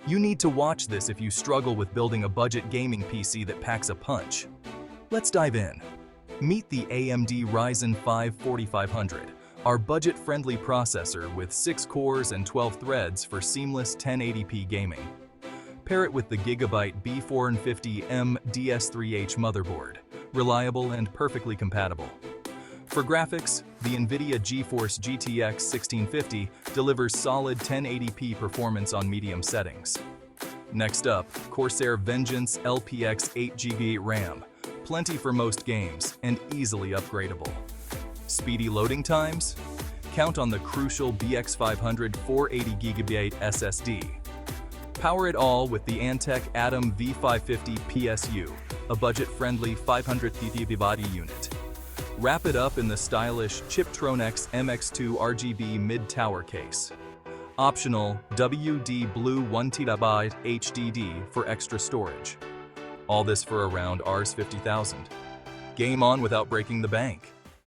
You need to watch this if you struggle with building a budget gaming PC that packs a punch. Let's dive in. Meet the AMD Ryzen 5 4500, our budget-friendly processor with 6 cores and 12 threads for seamless 1080p gaming. Pair it with the Gigabyte B450M DS3H motherboard, reliable and perfectly compatible. For graphics, the NVIDIA GeForce GTX 1650 delivers solid 1080p performance on medium settings. Next up, Corsair Vengeance LPX 8GB RAM, plenty for most games and easily upgradable. Speedy loading times? Count on the crucial BX500 480GB SSD. Power it all with the Antec Atom V550 PSU, a budget-friendly 530 unit. Wrap it up in the stylish Chiptronics MX2 RGB mid-tower case. Optional WD Blue 1TB HDD for extra storage. All this for around Rs 50,000. Game on without breaking the bank.